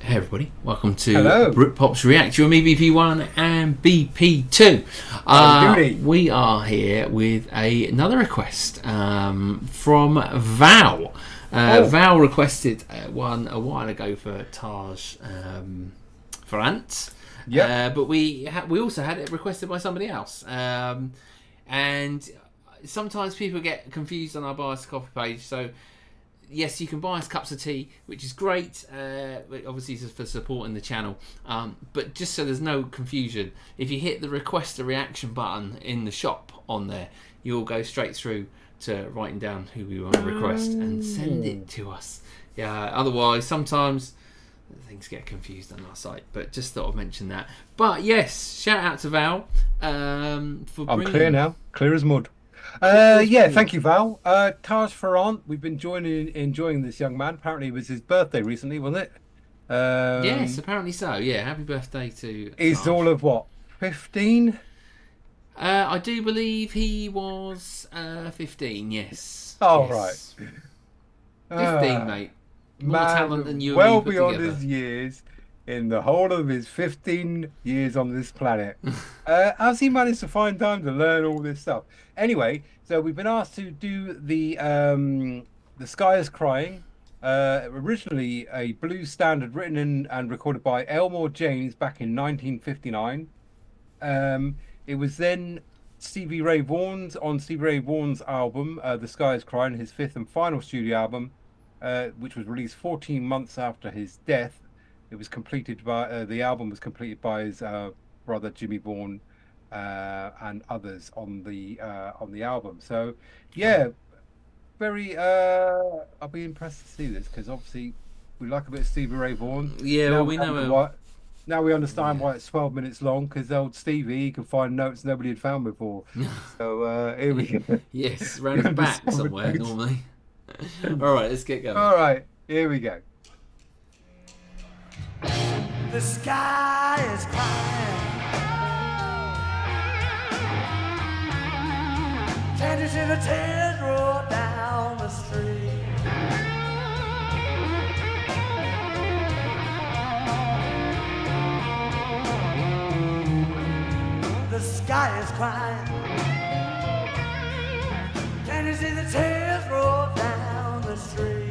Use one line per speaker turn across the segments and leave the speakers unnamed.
Hey everybody, welcome to
Hello.
Britpops React. You're me, BP1 and BP2. We are here with another request from Val. Val requested one a while ago for Taj Farrant. But we also had it requested by somebody else. And sometimes people get confused on our Buy Us a Coffee page, so yes, you can buy us cups of tea, which is great, obviously for supporting the channel, but just so there's no confusion, if you hit the request a reaction button in the shop on there, you'll go straight through to writing down who we want to request and send it to us. Otherwise sometimes things get confused on our site, but just thought I'd mention that. But yes, shout out to Val for
I'm clear now, clear as mud. Thank you, Val. Taj Farrant, we've been enjoying this young man. Apparently it was his birthday recently, wasn't it?
Yes, apparently so. Yeah, happy birthday to
He's
Taj.
all of what, 15?
I do believe he was 15, yes.
Oh,
yes.
Right.
15, mate. More
Man,
talent than you
well
and me put
beyond
together.
his years in the whole of his 15 years on this planet. How's he managed to find time to learn all this stuff? Anyway, so we've been asked to do the Sky is Crying, originally a blues standard written and recorded by Elmar James back in 1959. It was then Stevie Ray Vaughan's album, The Sky is Crying, his fifth and final studio album, which was released 14 months after his death. It was completed by the album was completed by his brother Jimmy Vaughan and others on the album. So yeah, very I'll be impressed to see this, because obviously we like a bit of Stevie Ray Vaughan.
Yeah,
now
well, we know
now we understand why it's 12 minutes long, because old Stevie, he can find notes nobody had found before. So here we go.
Yes, round his back somewhere normally. All right, let's get going.
All right, here we go.
The sky is crying. Can't you see the tears roll down the street? The sky is crying. Can't you see the tears roll down the street?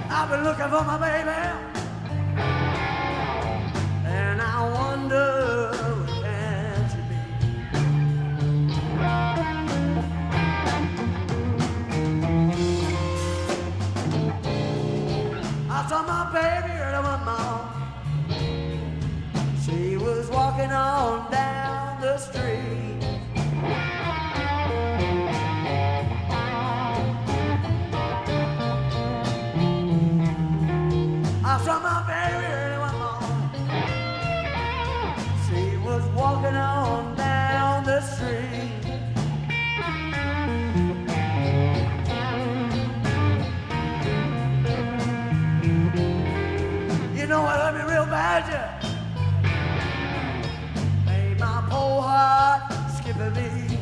I've been looking for my baby, and I wonder where can she be? I saw my baby early one morning. She was walking on down the street. I saw my baby early one morning. She was walking on down the street. You know what hurt me real bad, yeah? Made my poor heart skip a beat.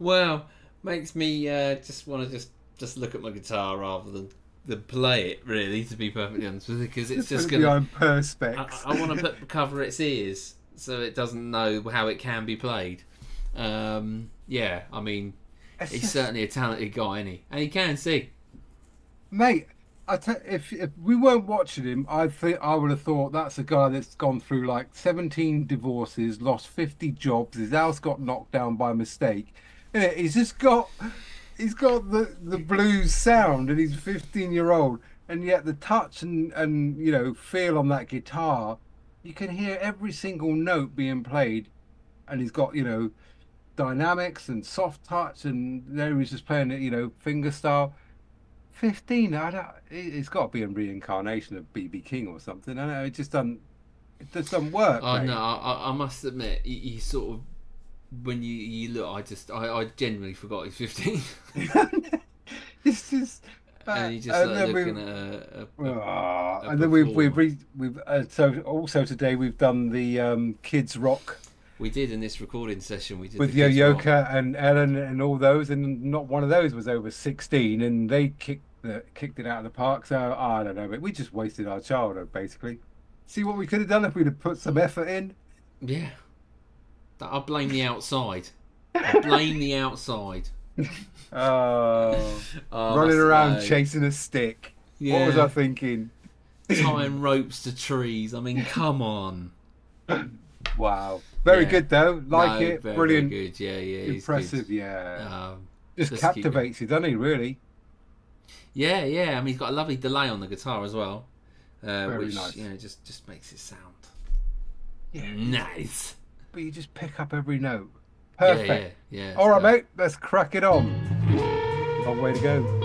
Well, makes me just want to just look at my guitar rather than play it. Really, to be perfectly honest with you, because it's just going
to perspex.
I want to cover its ears so it doesn't know how it can be played. Yeah, I mean, he's certainly a talented guy, isn't he? And he can sing.
Mate, if we weren't watching him, I would have thought that's a guy that's gone through like 17 divorces, lost 50 jobs, his house got knocked down by mistake. He's got the blues sound, and he's a 15-year-old, and yet the touch and you know, feel on that guitar, you can hear every single note being played, and he's got, you know, dynamics and soft touch, and there he's just playing it, you know, finger style. 15, it's got to be a reincarnation of BB King or something. I know it just doesn't work.
Oh, no, I must admit, you sort of, when you look, I genuinely forgot he's 15.
It's just,
and you just like looking at a
and then we've so also today we've done the Kids Rock.
We did in this recording session. We did
with Yoka and Ellen and all those, and not one of those was over 16, and they kicked it out of the park. So I don't know, but we just wasted our childhood basically. See what we could have done if we'd have put some effort in.
Yeah, I blame the outside. I blame the outside.
Running around chasing a stick. Yeah. What was I thinking?
Tying ropes to trees. I mean, come on.
Wow. Very good though. Like it. Brilliant.
Very good. Yeah.
Impressive. Yeah. Just captivates you, doesn't he? Really.
Yeah. I mean, he's got a lovely delay on the guitar as well, which
nice.
You know just makes it sound
nice. But you just pick up every note. Perfect.
Yeah.
All right, mate. Let's crack it on. Long way to go.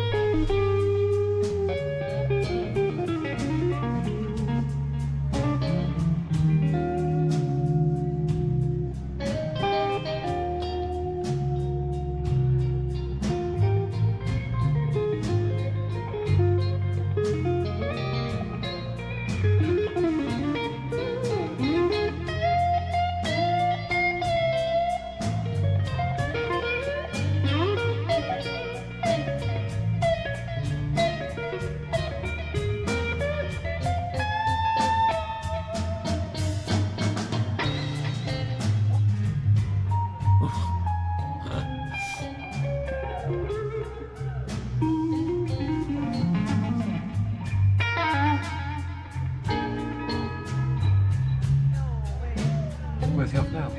Where's he off now?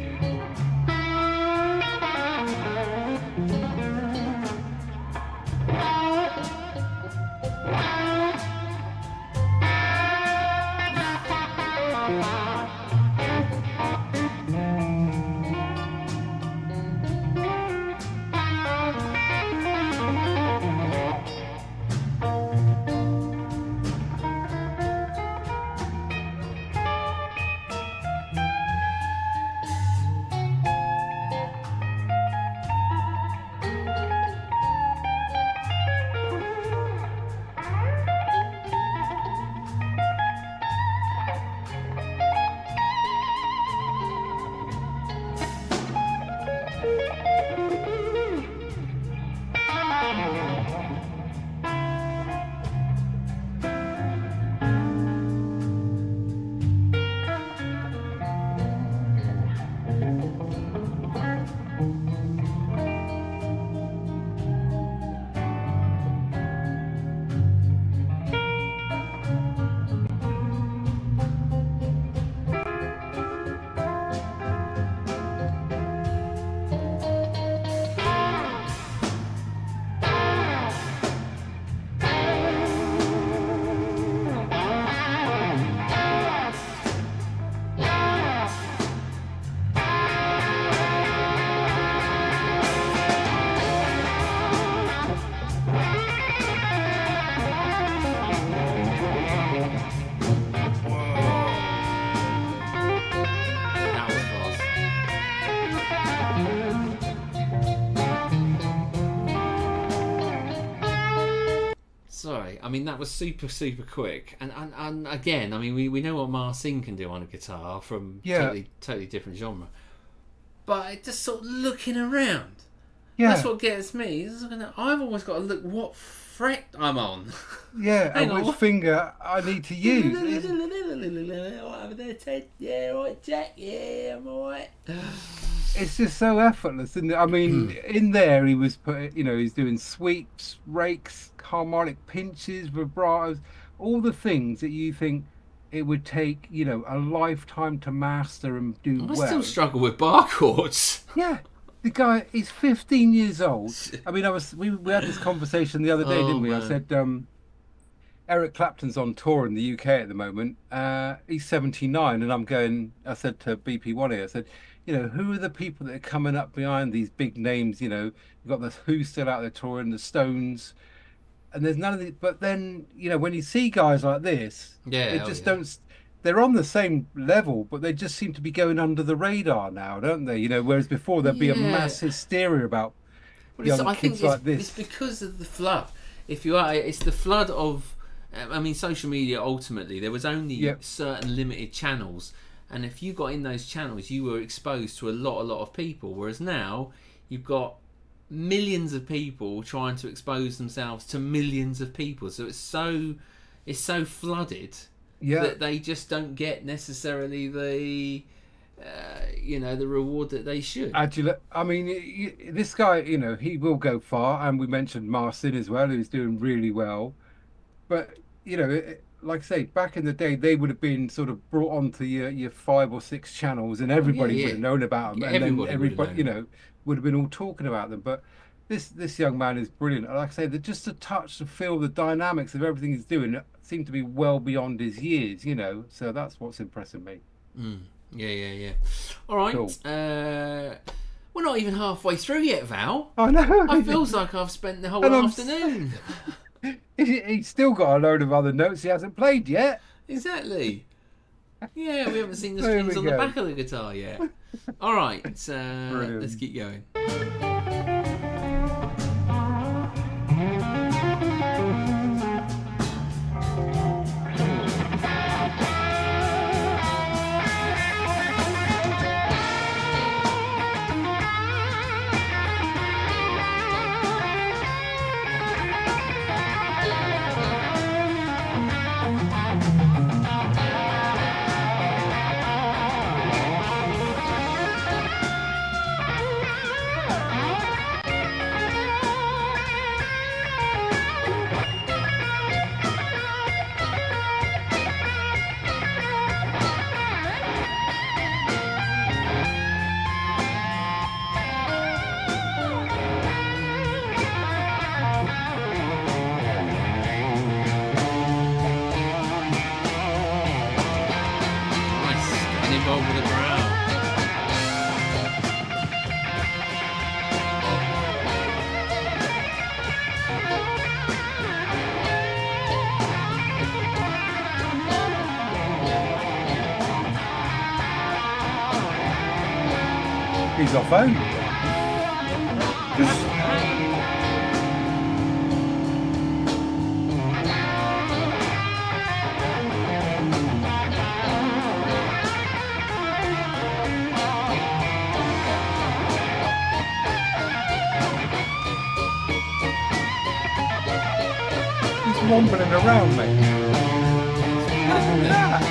I mean, that was super quick, and again, I mean, we know what MadisonG can do on a guitar from totally different genre, but just sort of looking around,
Yeah.
That's what gets me. I've always got to look what fret I'm on.
Yeah, and which finger I need to use.
What over there, Ted? Yeah, all right, Jack? Yeah, I'm all right.
It's just so effortless, isn't it? I mean, in there he was he's doing sweeps, rakes, harmonic pinches, vibratos, all the things that you think it would take, a lifetime to master and do well.
I still struggle with bar chords.
Yeah. The guy, he's 15 years old. I mean, we had this conversation the other day, didn't we? Man. I said, Eric Clapton's on tour in the UK at the moment. He's 79, and I said to BP1 here, I said, who are the people that are coming up behind these big names? You've got the Who still out there touring, the Stones, and there's none of the. But then, when you see guys like this, they just don't. They're on the same level, but they just seem to be going under the radar now, don't they? Whereas before there'd be a mass hysteria about young kids like this.
It's because of the flood. It's the flood of. I mean, social media. Ultimately, there was only certain limited channels, and if you got in those channels, you were exposed to a lot of people. Whereas now, you've got millions of people trying to expose themselves to millions of people. So it's so flooded. Yeah. That they just don't get necessarily the the reward that they should.
Actually, I mean, this guy, he will go far, and we mentioned Marcin as well, who's doing really well. But like I say, back in the day, they would have been sort of brought onto your 5 or 6 channels, and everybody would have known about them, and then everybody, would have been all talking about them. But this young man is brilliant. Like I say, just to touch, to feel the dynamics of everything he's doing seem to be well beyond his years, so that's what's impressing me.
Yeah. All right. Cool. We're not even halfway through yet, Val.
I know.
It feels like I've spent the whole afternoon.
He's still got a load of other notes he hasn't played yet.
Exactly. Yeah, we haven't seen the strings on the back of the guitar yet. All right, let's keep going.
He's off home. He's wandering around, mate. Look at that.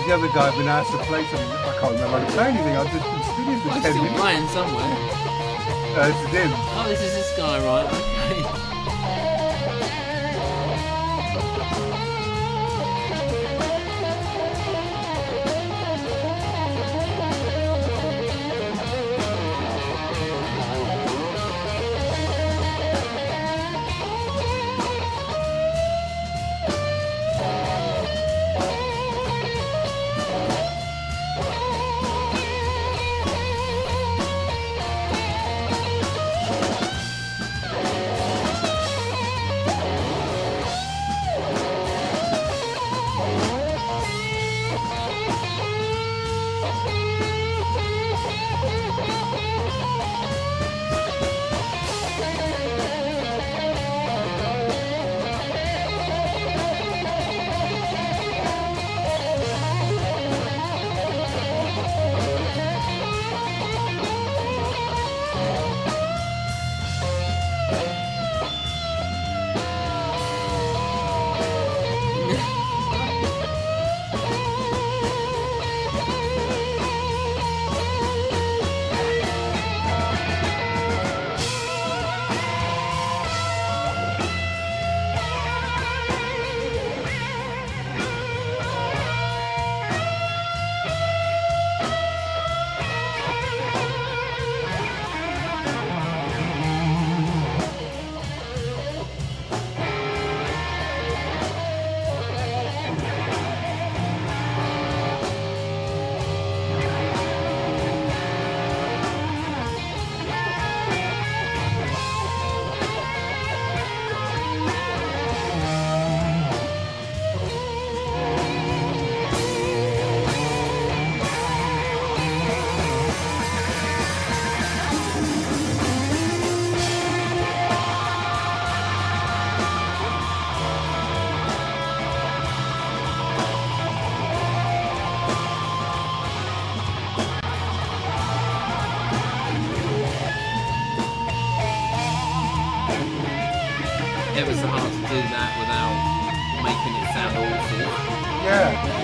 The other guy had been asked to play something. I can't remember how to play anything. I've just been studying for 10 minutes.
Still playing somewhere.
This is him.
Oh, this is this guy, right? Okay. ever so hard to do that without making it sound awful.
Yeah.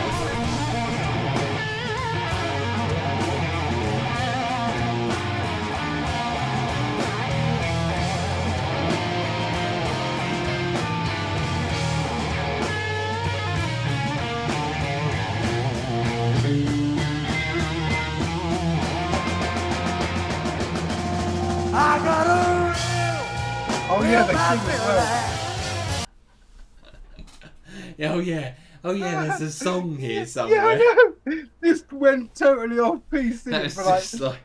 Oh yeah, they sing as well.
Oh yeah, there's a song here somewhere.
Yeah, I know. This went totally off piece.
That's just like,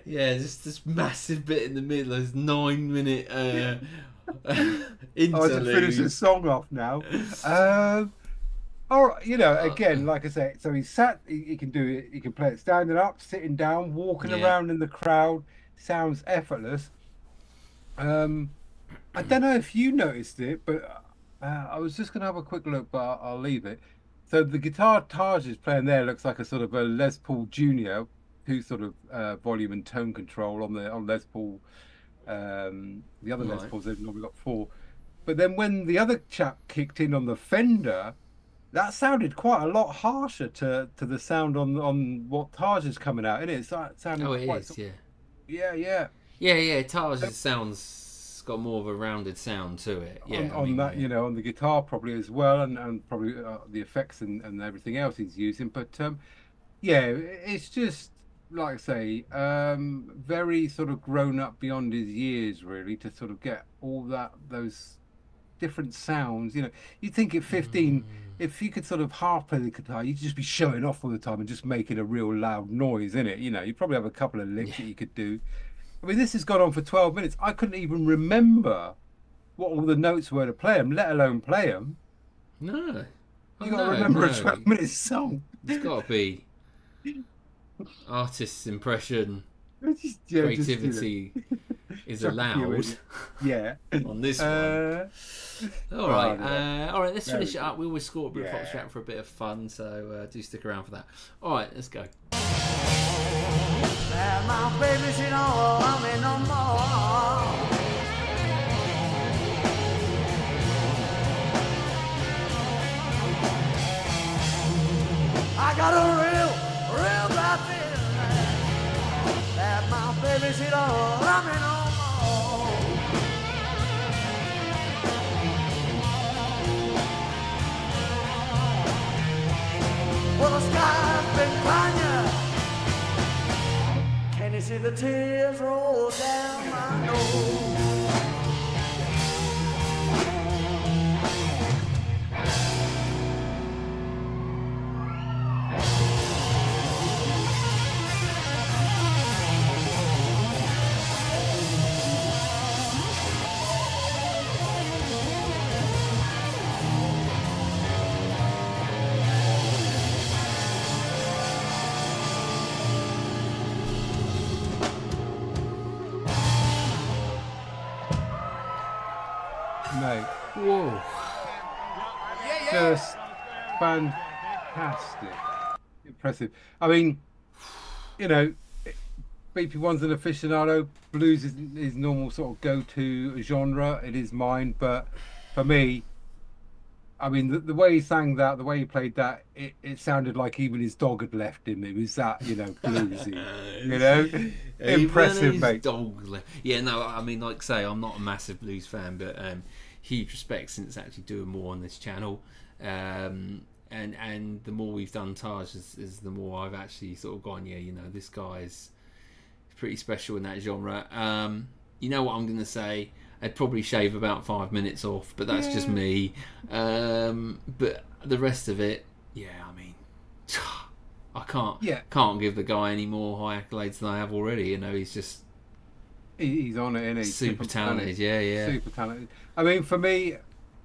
yeah, just this massive bit in the middle. There's 9-minute interlude.
Oh, to finish the song off now. All right, you know, again, like I say, so he's sat. He can do it. He can play it standing up, sitting down, walking around in the crowd. Sounds effortless. I don't know if you noticed it, but I was just going to have a quick look, but I'll leave it. So the guitar Taj is playing there looks like a sort of a Les Paul Junior, who's sort of volume and tone control on Les Paul. The other Les Pauls, they've normally got 4. But then when the other chap kicked in on the Fender, that sounded quite a lot harsher to the sound on what Taj is coming out, isn't it? It sounded quite,
yeah. Taj sounds got more of a rounded sound to it. Yeah,
on that, you know, on the guitar probably as well, and probably the effects and everything else he's using. But yeah, it's just like I say, very sort of grown up beyond his years, really, to sort of get all those different sounds. You know, you'd think at 15. If you could sort of half play the guitar, you'd just be showing off all the time and just making a real loud noise in it. You know, you probably have a couple of licks that you could do. I mean, this has gone on for 12 minutes. I couldn't even remember what all the notes were to play them, let alone play them.
No.
You got to remember a 12-minute song.
It's got to be artist's impression, creativity is allowed.
Yeah.
On this one. All right, let's finish it up. We always score a bit of pop chat for a bit of fun, so do stick around for that. All right, let's go.
My baby, she don't love me no more. I got a real bad feeling that my baby, she don't love me no more. Well, the sky's been crying. Can you see the tears roll down my nose?
Whoa.
Just fantastic. Impressive. I mean, you know, BP1's an aficionado. Blues is his normal sort of go-to genre. It is mine. But for me, I mean, the way he sang that, the way he played that, it sounded like even his dog had left him. It was that, you know, bluesy. You know? Impressive, mate.
Dog left. Yeah, no, I mean, like I say, I'm not a massive blues fan, but huge respect since actually doing more on this channel. And the more we've done Taj is the more I've actually sort of gone, yeah, you know, this guy's pretty special in that genre. You know what I'm going to say? I'd probably shave about 5 minutes off, but that's just me. But the rest of it, yeah, I mean, I can't give the guy any more high accolades than I have already. You know, he's on it, isn't he? Super talented, yeah.
Super talented. I mean, for me,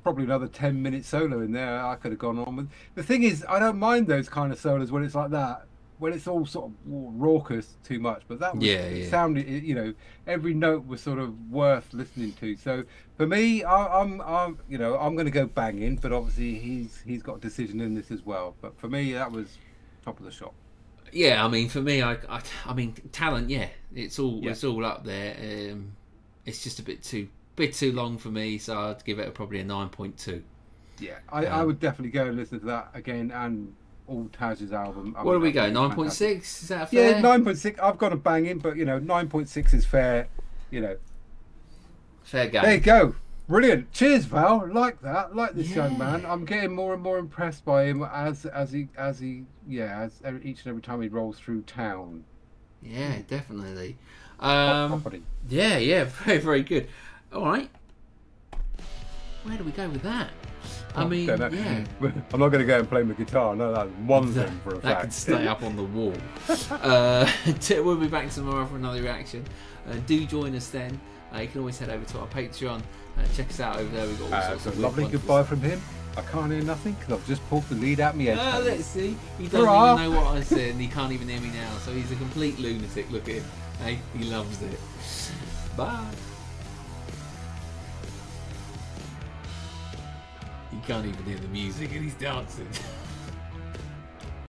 probably another 10-minute solo in there I could have gone on with. The thing is, I don't mind those kind of solos when it's like that, when it's all sort of raucous too much. But that was, it sounded, you know, every note was sort of worth listening to. So for me, I'm you know, I'm going to go banging, but obviously he's got a decision in this as well. But for me, that was top of the shop.
Yeah, I mean, for me, I mean, talent, yeah, it's all up there. It's just a bit too bit too long for me, so I'd give it probably a 9.2.
Yeah, I would definitely go and listen to that again, and all Taj's album.
What do we go? 9.6? Is that fair?
Yeah, 9.6. I've got a banging, but 9.6 is fair.
Fair game.
There you go. Brilliant. Cheers, Val. Like that. Like this young man. I'm getting more and more impressed by him as each and every time he rolls through town.
Yeah, definitely.
Property.
Yeah, very, very good. All right. Where do we go with that? I mean, yeah.
I'm not going to go and play my guitar. No, that's one thing for a fact.
That can stay up on the wall. We'll be back tomorrow for another reaction. Do join us then. You can always head over to our Patreon. Check us out over there. We've got all sorts of
lovely goodbye from him. I can't hear nothing because I've just pulled the lead out my head.
Let's see. He doesn't even know what I said, and he can't even hear me now. So he's a complete lunatic. Look at him. Hey, he loves it. Bye. He can't even hear the music, and he's dancing.